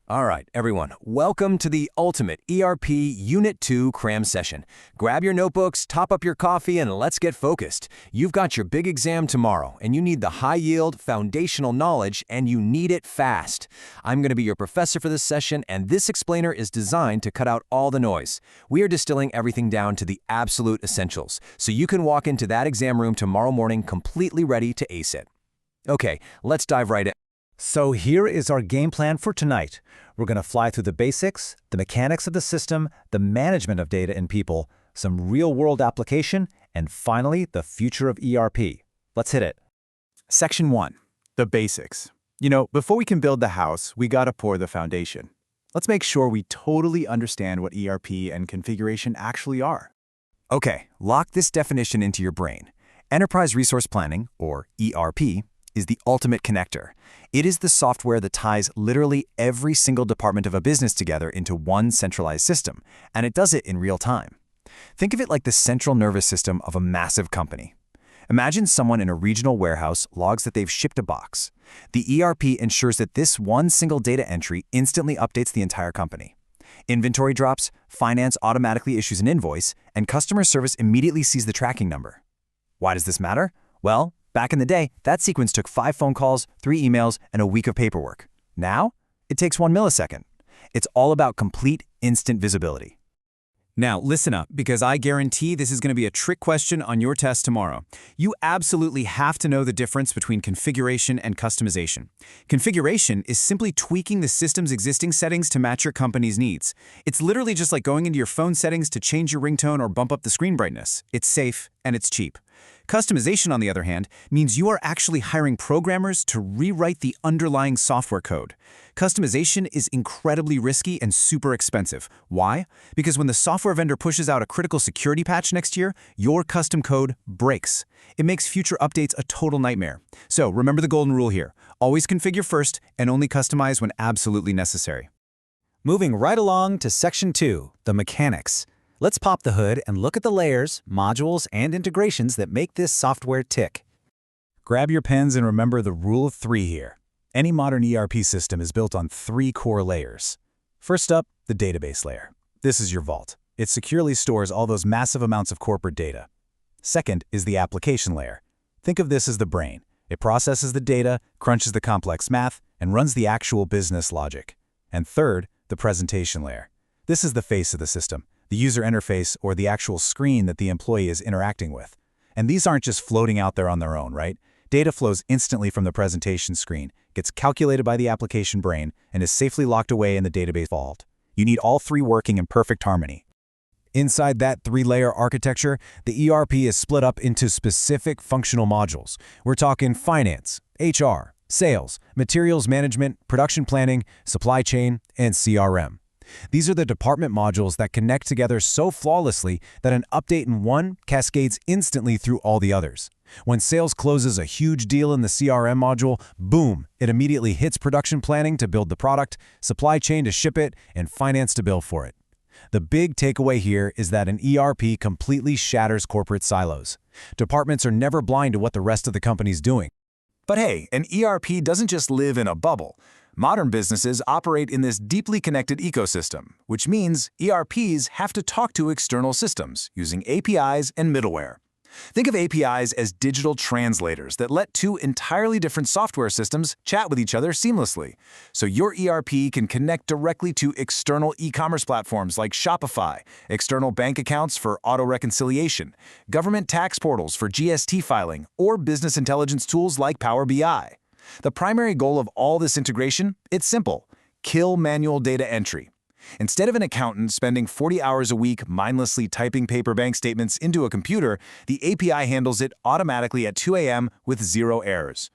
All right, everyone, welcome to the Ultimate ERP Unit 2 cram session. Grab your notebooks, top up your coffee, and let's get focused. You've got your big exam tomorrow, and you need the high-yield, foundational knowledge, and you need it fast. I'm going to be your professor for this session, and this explainer is designed to cut out all the noise. We are distilling everything down to the absolute essentials, so you can walk into that exam room tomorrow morning completely ready to ace it. Okay, let's dive right in. So here is our game plan for tonight. We're going to fly through the basics, the mechanics of the system, the management of data and people, some real-world application, and finally, the future of ERP. Let's hit it. Section 1. The basics. Before we can build the house, we gotta pour the foundation. Let's make sure we totally understand what ERP and configuration actually are. Okay, lock this definition into your brain. Enterprise Resource Planning, or ERP, is the ultimate connector. It is the software that ties literally every single department of a business together into one centralized system, and it does it in real time. Think of it like the central nervous system of a massive company. Imagine someone in a regional warehouse logs that they've shipped a box. The ERP ensures that this one single data entry instantly updates the entire company. Inventory drops, finance automatically issues an invoice, and customer service immediately sees the tracking number. Why does this matter? Well, back in the day, that sequence took 5 phone calls, 3 emails, and a week of paperwork. Now, it takes 1 millisecond. It's all about complete, instant visibility. Now, listen up, because I guarantee this is going to be a trick question on your test tomorrow. You absolutely have to know the difference between configuration and customization. Configuration is simply tweaking the system's existing settings to match your company's needs. It's literally just like going into your phone settings to change your ringtone or bump up the screen brightness. It's safe and it's cheap. Customization, on the other hand, means you are actually hiring programmers to rewrite the underlying software code. Customization is incredibly risky and super expensive. Why? Because when the software vendor pushes out a critical security patch next year, your custom code breaks. It makes future updates a total nightmare. So remember the golden rule here. Always configure first and only customize when absolutely necessary. Moving right along to Section 2, the mechanics. Let's pop the hood and look at the layers, modules, and integrations that make this software tick. Grab your pens and remember the rule of 3 here. Any modern ERP system is built on 3 core layers. First up, the database layer. This is your vault. It securely stores all those massive amounts of corporate data. Second is the application layer. Think of this as the brain. It processes the data, crunches the complex math, and runs the actual business logic. And third, the presentation layer. This is the face of the system, the user interface or the actual screen that the employee is interacting with. And these aren't just floating out there on their own, right? Data flows instantly from the presentation screen, gets calculated by the application brain, and is safely locked away in the database vault. You need all 3 working in perfect harmony. Inside that 3-layer architecture, the ERP is split up into specific functional modules. We're talking finance, HR, sales, materials management, production planning, supply chain, and CRM. These are the department modules that connect together so flawlessly that an update in one cascades instantly through all the others. When sales closes a huge deal in the CRM module, boom, it immediately hits production planning to build the product, supply chain to ship it, and finance to bill for it. The big takeaway here is that an ERP completely shatters corporate silos. Departments are never blind to what the rest of the company's doing. But hey, an ERP doesn't just live in a bubble. Modern businesses operate in this deeply connected ecosystem, which means ERPs have to talk to external systems using APIs and middleware. Think of APIs as digital translators that let 2 entirely different software systems chat with each other seamlessly. So your ERP can connect directly to external e-commerce platforms like Shopify, external bank accounts for auto-reconciliation, government tax portals for GST filing, or business intelligence tools like Power BI. The primary goal of all this integration? It's simple. Kill manual data entry. Instead of an accountant spending 40 hours a week mindlessly typing paper bank statements into a computer, the API handles it automatically at 2 a.m. with 0 errors.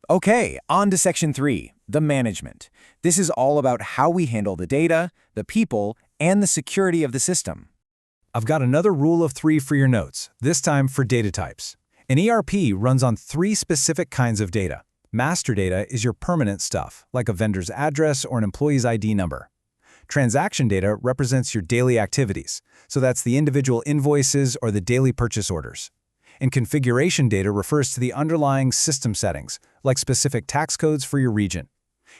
Okay, on to Section 3, the management. This is all about how we handle the data, the people, and the security of the system. I've got another rule of 3 for your notes, this time for data types. An ERP runs on 3 specific kinds of data. Master data is your permanent stuff, like a vendor's address or an employee's ID number. Transaction data represents your daily activities, so that's the individual invoices or the daily purchase orders. And configuration data refers to the underlying system settings, like specific tax codes for your region.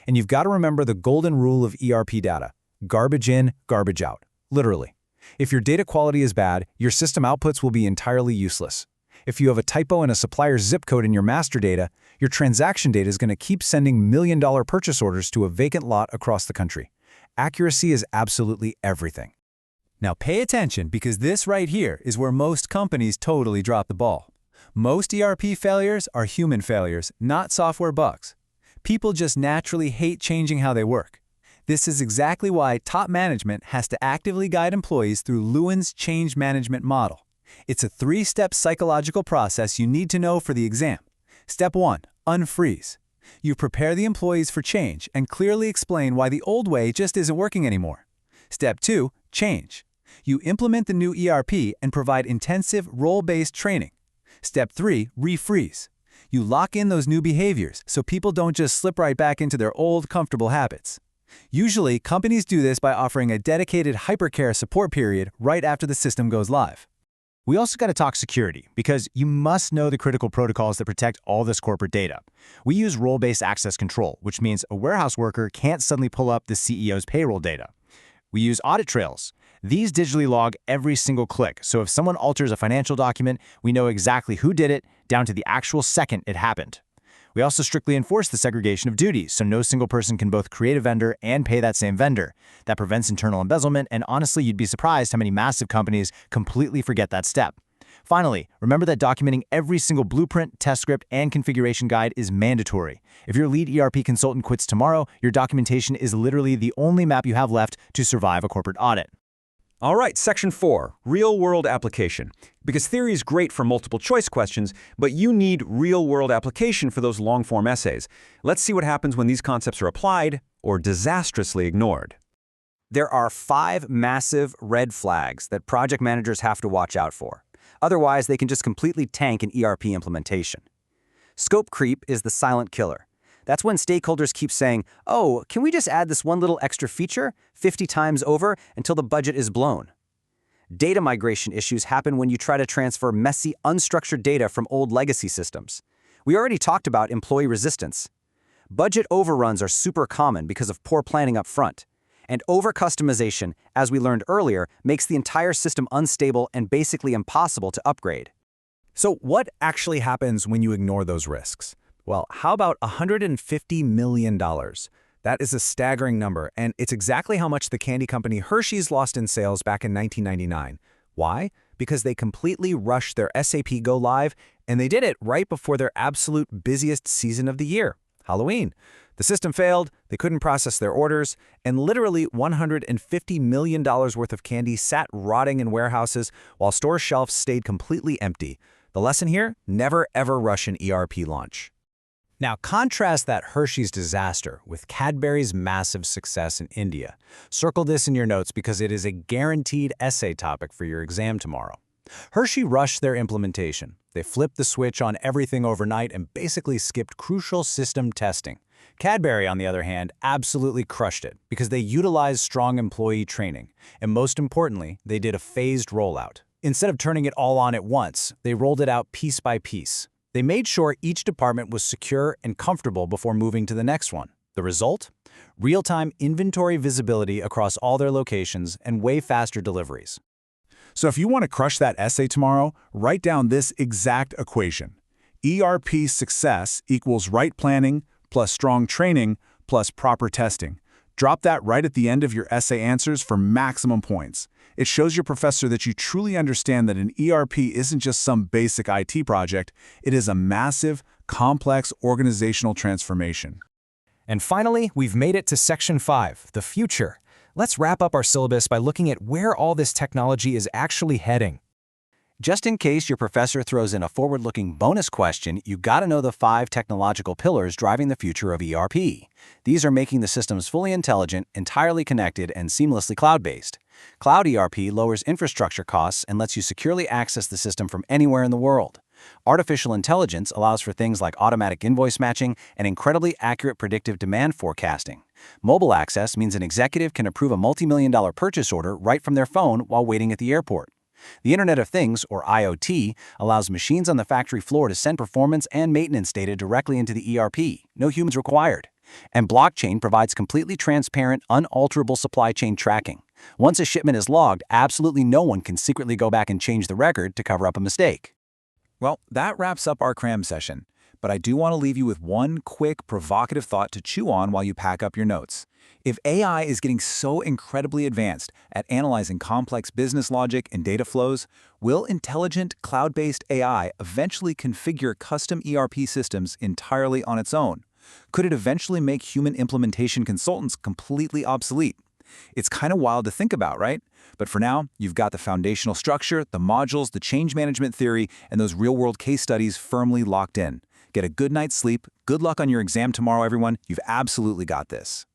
And you've got to remember the golden rule of ERP data: garbage in, garbage out. Literally. If your data quality is bad, your system outputs will be entirely useless. If you have a typo in a supplier's zip code in your master data, your transaction data is going to keep sending million-dollar purchase orders to a vacant lot across the country. Accuracy is absolutely everything. Now pay attention, because this right here is where most companies totally drop the ball. Most ERP failures are human failures, not software bugs. People just naturally hate changing how they work. This is exactly why top management has to actively guide employees through Lewin's change management model. It's a 3-step psychological process you need to know for the exam. Step 1, unfreeze. You prepare the employees for change and clearly explain why the old way just isn't working anymore. Step 2, change. You implement the new ERP and provide intensive role-based training. Step 3, refreeze. You lock in those new behaviors so people don't just slip right back into their old, comfortable habits. Usually, companies do this by offering a dedicated hypercare support period right after the system goes live. We also got to talk security, because you must know the critical protocols that protect all this corporate data. We use role-based access control, which means a warehouse worker can't suddenly pull up the CEO's payroll data. We use audit trails. These digitally log every single click, so if someone alters a financial document, we know exactly who did it, down to the actual second it happened. We also strictly enforce the segregation of duties, so no single person can both create a vendor and pay that same vendor. That prevents internal embezzlement, and honestly, you'd be surprised how many massive companies completely forget that step. Finally, remember that documenting every single blueprint, test script, and configuration guide is mandatory. If your lead ERP consultant quits tomorrow, your documentation is literally the only map you have left to survive a corporate audit. All right, Section 4, Real-World Application. Because theory is great for multiple-choice questions, but you need real-world application for those long-form essays. Let's see what happens when these concepts are applied or disastrously ignored. There are 5 massive red flags that project managers have to watch out for. Otherwise, they can just completely tank an ERP implementation. Scope creep is the silent killer. That's when stakeholders keep saying, "Oh, can we just add this one little extra feature 50 times over until the budget is blown?" Data migration issues happen when you try to transfer messy, unstructured data from old legacy systems. We already talked about employee resistance. Budget overruns are super common because of poor planning up front. And over-customization, as we learned earlier, makes the entire system unstable and basically impossible to upgrade. So what actually happens when you ignore those risks? Well, how about $150 million? That is a staggering number, and it's exactly how much the candy company Hershey's lost in sales back in 1999. Why? Because they completely rushed their SAP Go Live, and they did it right before their absolute busiest season of the year, Halloween. The system failed, they couldn't process their orders, and literally $150 million worth of candy sat rotting in warehouses while store shelves stayed completely empty. The lesson here? Never ever rush an ERP launch. Now contrast that Hershey's disaster with Cadbury's massive success in India. Circle this in your notes because it is a guaranteed essay topic for your exam tomorrow. Hershey rushed their implementation. They flipped the switch on everything overnight and basically skipped crucial system testing. Cadbury, on the other hand, absolutely crushed it because they utilized strong employee training. And most importantly, they did a phased rollout. Instead of turning it all on at once, they rolled it out piece by piece. They made sure each department was secure and comfortable before moving to the next one. The result? Real-time inventory visibility across all their locations and way faster deliveries. So if you want to crush that essay tomorrow, write down this exact equation. ERP success equals right planning plus strong training plus proper testing. Drop that right at the end of your essay answers for maximum points. It shows your professor that you truly understand that an ERP isn't just some basic IT project, it is a massive, complex organizational transformation. And finally, we've made it to Section 5, the future. Let's wrap up our syllabus by looking at where all this technology is actually heading. Just in case your professor throws in a forward-looking bonus question, you gotta know the 5 technological pillars driving the future of ERP. These are making the systems fully intelligent, entirely connected, and seamlessly cloud-based. Cloud ERP lowers infrastructure costs and lets you securely access the system from anywhere in the world. Artificial intelligence allows for things like automatic invoice matching and incredibly accurate predictive demand forecasting. Mobile access means an executive can approve a multi-million-dollar purchase order right from their phone while waiting at the airport. The Internet of Things, or IoT, allows machines on the factory floor to send performance and maintenance data directly into the ERP, no humans required. And blockchain provides completely transparent, unalterable supply chain tracking. Once a shipment is logged, absolutely no one can secretly go back and change the record to cover up a mistake. Well, that wraps up our cram session. But I do want to leave you with one quick, provocative thought to chew on while you pack up your notes. If AI is getting so incredibly advanced at analyzing complex business logic and data flows, will intelligent, cloud-based AI eventually configure custom ERP systems entirely on its own? Could it eventually make human implementation consultants completely obsolete? It's kind of wild to think about, right? But for now, you've got the foundational structure, the modules, the change management theory, and those real-world case studies firmly locked in. Get a good night's sleep. Good luck on your exam tomorrow, everyone. You've absolutely got this.